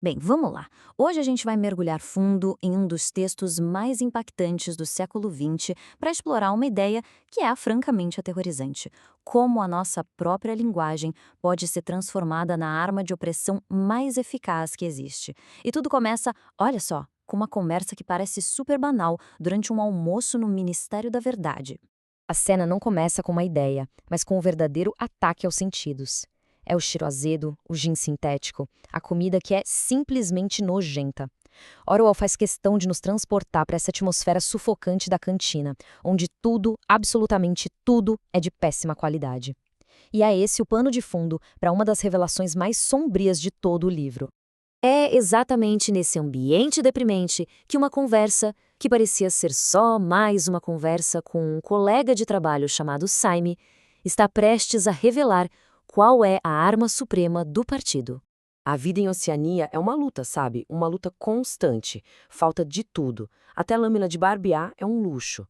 Bem, vamos lá. Hoje a gente vai mergulhar fundo em um dos textos mais impactantes do século XX para explorar uma ideia que é francamente aterrorizante: como a nossa própria linguagem pode ser transformada na arma de opressão mais eficaz que existe. E tudo começa, olha só, com uma conversa que parece super banal durante um almoço no Ministério da Verdade. A cena não começa com uma ideia, mas com um verdadeiro ataque aos sentidos. É o cheiro azedo, o gin sintético, a comida que é simplesmente nojenta. Orwell faz questão de nos transportar para essa atmosfera sufocante da cantina, onde tudo, absolutamente tudo, é de péssima qualidade. E é esse o pano de fundo para uma das revelações mais sombrias de todo o livro. É exatamente nesse ambiente deprimente que uma conversa, que parecia ser só mais uma conversa com um colega de trabalho chamado Saime, está prestes a revelar qual é a arma suprema do partido. A vida em Oceania é uma luta, sabe? Uma luta constante. Falta de tudo. Até a lâmina de barbear é um luxo.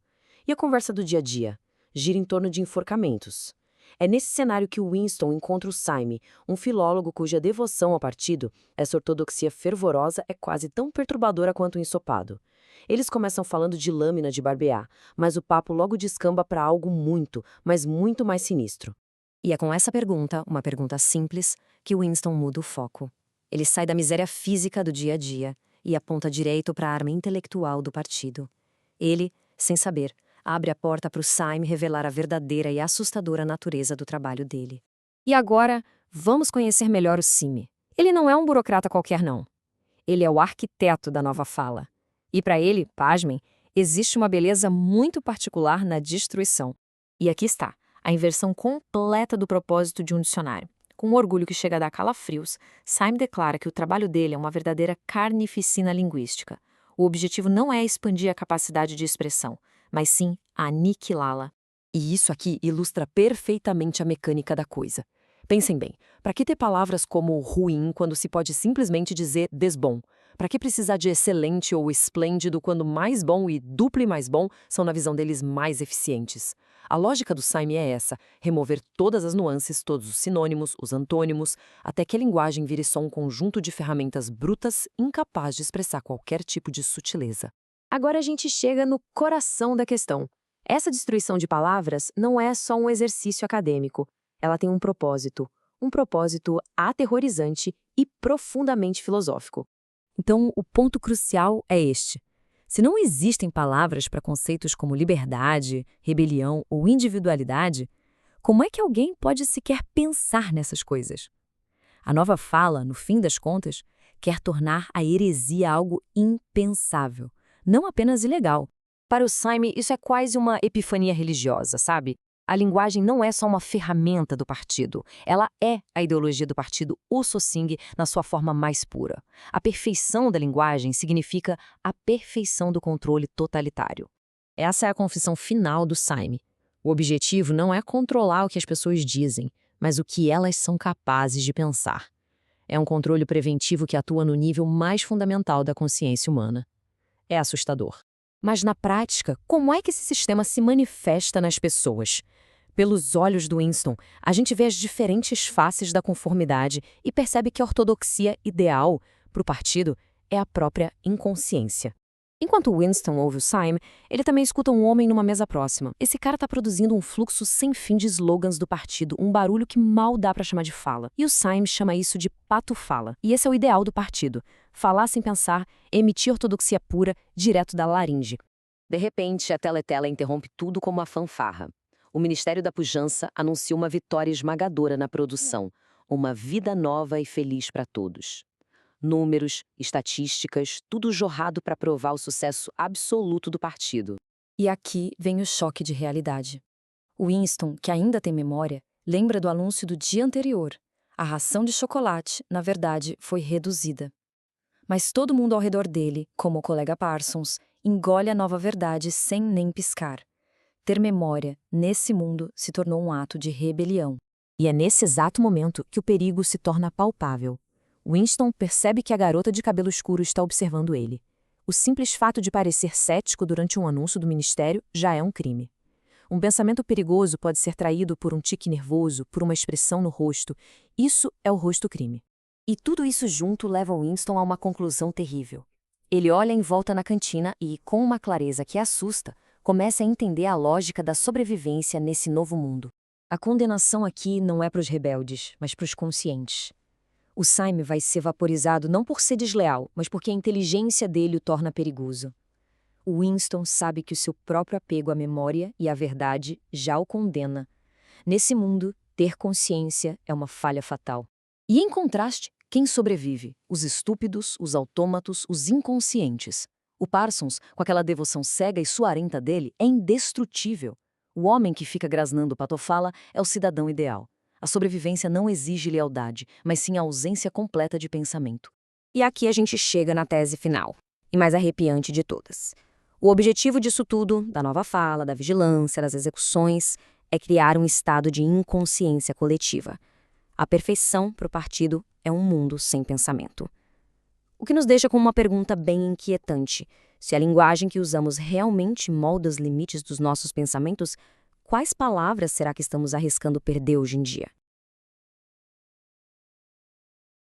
E a conversa do dia a dia? Gira em torno de enforcamentos. É nesse cenário que Winston encontra o Saime, um filólogo cuja devoção ao partido, essa ortodoxia fervorosa, é quase tão perturbadora quanto o ensopado. Eles começam falando de lâmina de barbear, mas o papo logo descamba para algo muito, mas muito mais sinistro. E é com essa pergunta, uma pergunta simples, que Winston muda o foco. Ele sai da miséria física do dia a dia e aponta direito para a arma intelectual do partido. Ele, sem saber, abre a porta para o Saime revelar a verdadeira e assustadora natureza do trabalho dele. E agora, vamos conhecer melhor o Sime. Ele não é um burocrata qualquer, não. Ele é o arquiteto da nova fala. E para ele, pasmem, existe uma beleza muito particular na destruição. E aqui está, a inversão completa do propósito de um dicionário. Com um orgulho que chega a dar calafrios, Syme declara que o trabalho dele é uma verdadeira carnificina linguística. O objetivo não é expandir a capacidade de expressão, mas sim aniquilá-la. E isso aqui ilustra perfeitamente a mecânica da coisa. Pensem bem, para que ter palavras como ruim quando se pode simplesmente dizer desbom? Para que precisar de excelente ou esplêndido quando mais bom e duplo e mais bom são, na visão deles, mais eficientes? A lógica do Saime é essa: remover todas as nuances, todos os sinônimos, os antônimos, até que a linguagem vire só um conjunto de ferramentas brutas incapaz de expressar qualquer tipo de sutileza. Agora a gente chega no coração da questão. Essa destruição de palavras não é só um exercício acadêmico. Ela tem um propósito aterrorizante e profundamente filosófico. Então, o ponto crucial é este. Se não existem palavras para conceitos como liberdade, rebelião ou individualidade, como é que alguém pode sequer pensar nessas coisas? A nova fala, no fim das contas, quer tornar a heresia algo impensável, não apenas ilegal. Para o Saime, isso é quase uma epifania religiosa, sabe? A linguagem não é só uma ferramenta do partido, ela é a ideologia do partido o Socing na sua forma mais pura. A perfeição da linguagem significa a perfeição do controle totalitário. Essa é a confissão final do Saime. O objetivo não é controlar o que as pessoas dizem, mas o que elas são capazes de pensar. É um controle preventivo que atua no nível mais fundamental da consciência humana. É assustador. Mas na prática, como é que esse sistema se manifesta nas pessoas? Pelos olhos do Winston, a gente vê as diferentes faces da conformidade e percebe que a ortodoxia ideal para o partido é a própria inconsciência. Enquanto Winston ouve o Saime, ele também escuta um homem numa mesa próxima. Esse cara está produzindo um fluxo sem fim de slogans do partido, um barulho que mal dá para chamar de fala. E o Saime chama isso de pato-fala. E esse é o ideal do partido: falar sem pensar, emitir ortodoxia pura, direto da laringe. De repente, a teletela interrompe tudo como uma fanfarra. O Ministério da Pujança anuncia uma vitória esmagadora na produção, uma vida nova e feliz para todos. Números, estatísticas, tudo jorrado para provar o sucesso absoluto do partido. E aqui vem o choque de realidade. O Winston, que ainda tem memória, lembra do anúncio do dia anterior. A ração de chocolate, na verdade, foi reduzida. Mas todo mundo ao redor dele, como o colega Parsons, engole a nova verdade sem nem piscar. Ter memória, nesse mundo, se tornou um ato de rebelião. E é nesse exato momento que o perigo se torna palpável. Winston percebe que a garota de cabelo escuro está observando ele. O simples fato de parecer cético durante um anúncio do ministério já é um crime. Um pensamento perigoso pode ser traído por um tique nervoso, por uma expressão no rosto. Isso é o rosto-crime. E tudo isso junto leva Winston a uma conclusão terrível. Ele olha em volta na cantina e, com uma clareza que assusta, começa a entender a lógica da sobrevivência nesse novo mundo. A condenação aqui não é para os rebeldes, mas para os conscientes. O Syme vai ser vaporizado não por ser desleal, mas porque a inteligência dele o torna perigoso. O Winston sabe que o seu próprio apego à memória e à verdade já o condena. Nesse mundo, ter consciência é uma falha fatal. E em contraste, quem sobrevive? Os estúpidos, os autômatos, os inconscientes. O Parsons, com aquela devoção cega e suarenta dele, é indestrutível. O homem que fica grasnando patofala é o cidadão ideal. A sobrevivência não exige lealdade, mas sim a ausência completa de pensamento. E aqui a gente chega na tese final, e mais arrepiante de todas. O objetivo disso tudo, da nova fala, da vigilância, das execuções, é criar um estado de inconsciência coletiva. A perfeição para o partido é um mundo sem pensamento. O que nos deixa com uma pergunta bem inquietante. Se a linguagem que usamos realmente molda os limites dos nossos pensamentos, quais palavras será que estamos arriscando perder hoje em dia?